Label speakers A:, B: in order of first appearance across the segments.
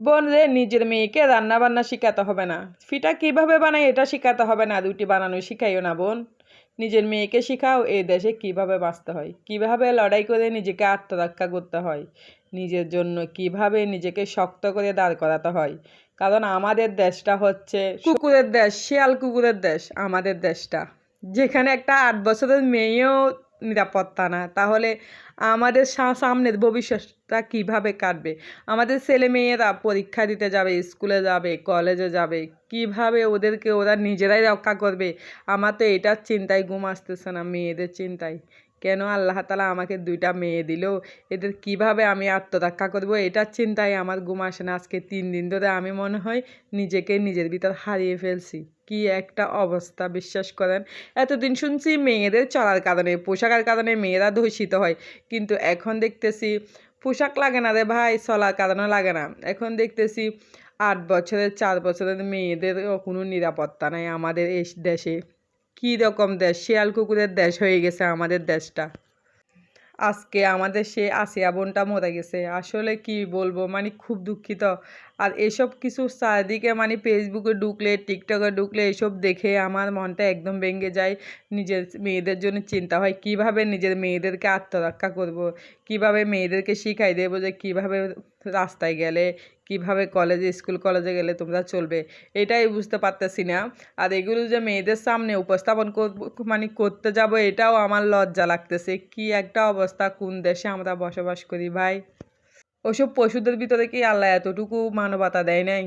A: বোন রে, নিজের মেয়েকে রান্না বান্না শেখাতে হবে না, ফিটা কিভাবে বানায় এটা শেখাতে হবে না, রুটি বানানো শিখাইও না বোন। নিজের মেয়েকে শেখাও এই দেশে কিভাবে বাঁচতে হয়, কিভাবে লড়াই করে নিজেকে আত্মরক্ষা করতে হয়, নিজের জন্য কিভাবে নিজেকে শক্ত করে দাঁড় করাতে হয়। কারণ আমাদের দেশটা হচ্ছে কুকুরের দেশ, শিয়াল কুকুরের দেশ আমাদের দেশটা। যেখানে একটা 8 বছরের মেয়েও নিরাপত্তা না, তাহলে আমাদের সামনের ভবিষ্যৎটা কিভাবে কাটবে? আমাদের ছেলে মেয়েরা পরীক্ষা দিতে যাবে, স্কুলে যাবে, কলেজে যাবে, কিভাবে ওদেরকে ওরা নিজেরাই রক্ষা করবে? আমার তো এটার চিন্তায় ঘুম আসতেছে না, মেয়েদের চিন্তায়। কেন আল্লাহ তাআলা আমাকে 2টা মেয়ে দিলেও এদের কিভাবে আমি আত্মরক্ষা করব এটার চিন্তায় আমার ঘুম আসে না। আজকে 3 দিন ধরে আমি মনে হয় নিজেকে নিজের ভিতর হারিয়ে ফেলছি। কি একটা অবস্থা, বিশ্বাস করেন। এতদিন শুনছি মেয়েদের চলার কারণে, পোশাকের কারণে মেয়েরা ধর্ষিত হয়, কিন্তু এখন দেখতেছি পোশাক লাগে না রে ভাই, চলার কারণে লাগে না। এখন দেখতেছি 8 বছরের 4 বছরের মেয়েদের কোনো নিরাপত্তা নাই আমাদের এই দেশে। কী রকম দেশ, শিয়াল কুকুরের দেশ হয়ে গেছে আমাদের দেশটা। আজকে আমাদের সে আসিয়া বোনটা মরে গেছে, আসলে কি বলবো, মানে খুব দুঃখিত। আর এসব কিছু চারিদিকে মানে ফেসবুকে ঢুকলে, টিকটকে ঢুকলে এসব দেখে আমার মনটা একদম ভেঙে যায়। নিজের মেয়েদের জন্য চিন্তা হয়, কিভাবে নিজের মেয়েদেরকে আত্মরক্ষা করব, কিভাবে মেয়েদেরকে শিখাই দেবো যে কিভাবে রাস্তায় গেলে, কিভাবে স্কুল কলেজে গেলে তোমরা চলবে, এটাই বুঝতে পারতেছি না। আর এগুলো যে মেয়েদের সামনে উপস্থাপন মানে করতে যাব, এটাও আমার লজ্জা লাগতেছে। কি একটা অবস্থা, কোন দেশে আমরা বসবাস করি ভাই। ওসব পশুদের ভিতরে কি আল্লাহ এতটুকু মানবতা দেয় নাই?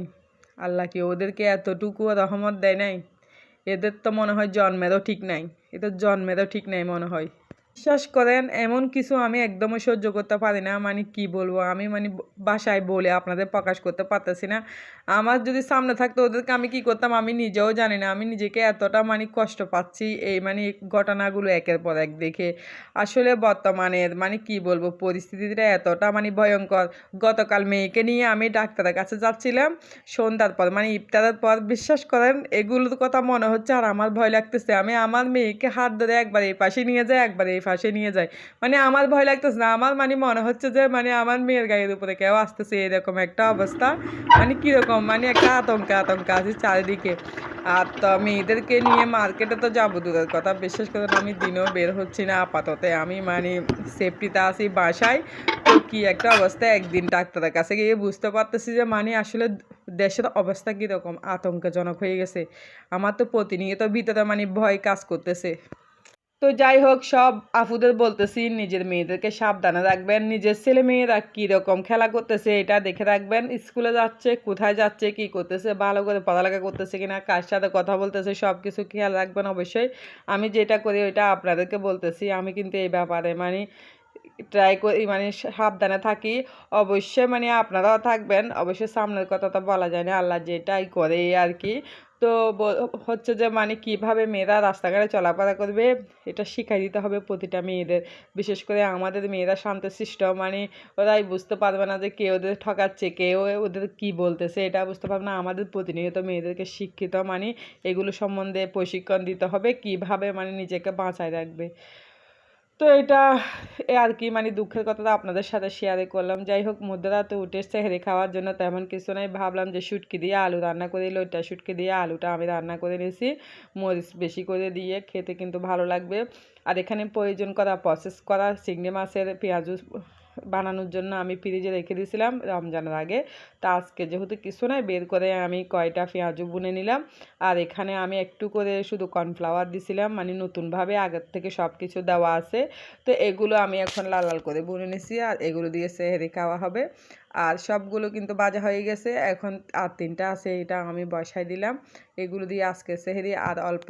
A: আল্লাহ কি ওদেরকে এতটুকু রহমত দেয় নাই? এদের তো মনে হয় জন্মেরও ঠিক নাই, এদের জন্মেরও ঠিক নাই মনে হয়। বিশ্বাস করেন, এমন কিছু আমি একদমই সহ্য করতে পারি না। মানে কি বলবো, আমি মানে বাসায় বলে আপনাদের প্রকাশ করতে পারতেছি না। আমার যদি সামনে থাকতো ওদেরকে আমি কি করতাম আমি নিজেও জানি না। আমি নিজেকে এতটা মানে কষ্ট পাচ্ছি এই মানে ঘটনাগুলো একের পর এক দেখে। আসলে বর্তমানের মানে কি বলবো পরিস্থিতিটা এতটা মানে ভয়ঙ্কর। গতকাল মেয়েকে নিয়ে আমি ডাক্তারের কাছে যাচ্ছিলাম সন্ধ্যার পর, মানে ইফতারের পর। বিশ্বাস করেন এগুলোর কথা মনে হচ্ছে আর আমার ভয় লাগতেছে। আমি আমার মেয়েকে হাত ধরে একবার এই পাশে নিয়ে যাই, একবার এই পাশে নিয়ে যাই। মানে আমার ভয় লাগতেছে না, আমার মানে মনে হচ্ছে যে মানে আমার মেয়ের গায়ের উপরে কেউ আসতেছে, এরকম একটা অবস্থা। মানে কীরকম, মানে একটা আতঙ্ক আতঙ্ক আছে চারিদিকে। আর তো মেয়েদেরকে নিয়ে মার্কেটে তো যাবো দূরের কথা, বিশেষ করে আমি দিনেও বের হচ্ছি না আপাতত। আমি মানে সেফটিতে আছি বাসায়। তো কী একটা অবস্থা, একদিন ডাক্তারের কাছে গিয়ে বুঝতে পারতেছি যে মানে আসলে দেশের অবস্থা কীরকম আতঙ্কজনক হয়ে গেছে। আমার তো প্রতিনিয়ত ভিতরে মানে ভয় কাজ করতেছে। তো যাই হোক, সব আপুদের বলতেছি নিজের মেয়েদেরকে সাবধানে রাখবেন, নিজের ছেলে মেয়েরা কীরকম খেলা করতেছে এটা দেখে রাখবেন। স্কুলে যাচ্ছে, কোথায় যাচ্ছে, কি করতেছে, ভালো করে পড়ালেখা করতেছে কিনা, কার সাথে কথা বলতেছে, সব কিছু খেয়াল রাখবেন অবশ্যই। আমি যেটা করি ওইটা আপনাদেরকে বলতেছি। আমি কিন্তু এই ব্যাপারে মানে ট্রাই করি, মানে সাবধানে থাকি। অবশ্যই মানে আপনারাও থাকবেন। অবশ্যই সামনের কথা তো বলা যায় না, আল্লাহ যেটাই করে আর কি। তো হচ্ছে যে মানে কিভাবে মেয়েরা রাস্তাঘাটে চলাফেরা করবে এটা শিখাই দিতে হবে প্রতিটা মেয়েদের। বিশেষ করে আমাদের মেয়েরা শান্তশিষ্ট, মানে ওরাই বুঝতে পারবে না যে কে ওদের ঠকাচ্ছে, কেউ ওদের কি বলতেছে, এটা বুঝতে পারবে না। আমাদের প্রতিনিয়ত মেয়েদেরকে শিক্ষিত মানে এগুলো সম্বন্ধে প্রশিক্ষণ দিতে হবে, কিভাবে মানে নিজেকে বাঁচায় রাখবে। তো এটা আর কি মানে দুঃখের কথাটা আপনাদের সাথে শেয়ারে করলাম। যাই হোক, মধ্যরাতে উঠে সেহরি খাওয়ার জন্য তেমন কিছু নাই, ভাবলাম যে শুটকি দিয়ে আলু রান্না করে দিল। ওইটা শুটকি দিয়ে আলুটা আমি রান্না করে নিয়েছি মরিচ বেশি করে দিয়ে, খেতে কিন্তু ভালো লাগবে। আর এখানে প্রয়োজন করা প্রসেস করা চিংড়ি মাছের পেঁয়াজু বানানোর জন্য আমি ফ্রিজে রেখে দিয়েছিলাম রমজানের আগে। তা আজকে যেহেতু কিছু নাই, বের করে আমি কয়টা পেঁয়াজু বুনে নিলাম। আর এখানে আমি একটু করে শুধু কর্নফ্লাওয়ার দিছিলাম, মানে নতুনভাবে আগের থেকে সব কিছু দেওয়া আছে। তো এগুলো আমি এখন লাল লাল করে বুনে নিছি, আর এগুলো দিয়ে সেহরি খাওয়া হবে। আর সবগুলো কিন্তু ভাজা হয়ে গেছে, এখন আর 3টা আছে, এটা আমি বসাই দিলাম। এগুলো দিয়ে আজকে সেহরি। আর অল্প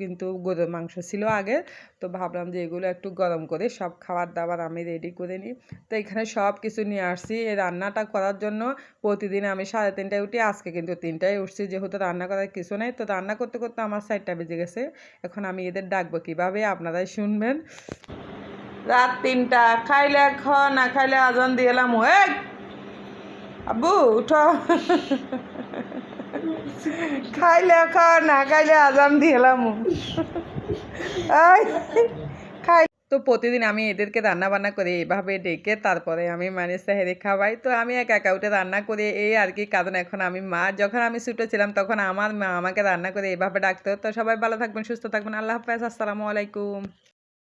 A: কিন্তু গরুর মাংস ছিল আগে, তো ভাবলাম যে এগুলো একটু গরম করে সব খাবার দাবার আমি রেডি করে নিই। তো এখানে সব কিছু নিয়ে আসছি এই রান্নাটা করার জন্য। প্রতিদিন আমি 3:30টায় উঠি, আজকে কিন্তু 3টায় উঠছি, যেহেতু রান্না করার কিছু নেই। তো রান্না করতে করতে আমার 4টা বেজে গেছে। এখন আমি এদের ডাকবো কীভাবে আপনারাই শুনবেন। রাত 3টা, খাইলে খ, না খাইলে আজান দিয়ে এলাম। এই আব্বু উঠো, খাইলে খ, না খাইলে আজান দিয়ে এলাম। তো প্রতিদিন আমি এদেরকে রান্না বান্না করে এভাবে ডেকে তারপরে আমি মানে সেহেরি খাওয়াই। তো আমি একা, একা উঠে রান্না করি এই আর কি। কারণ এখন আমি মা। যখন আমি ছোট ছিলাম তখন আমার মা আমাকে রান্না করে এভাবে ডাকতো। তো সবাই ভালো থাকবেন, সুস্থ থাকবেন। আল্লাহ হাফেজ। আসসালামু আলাইকুম।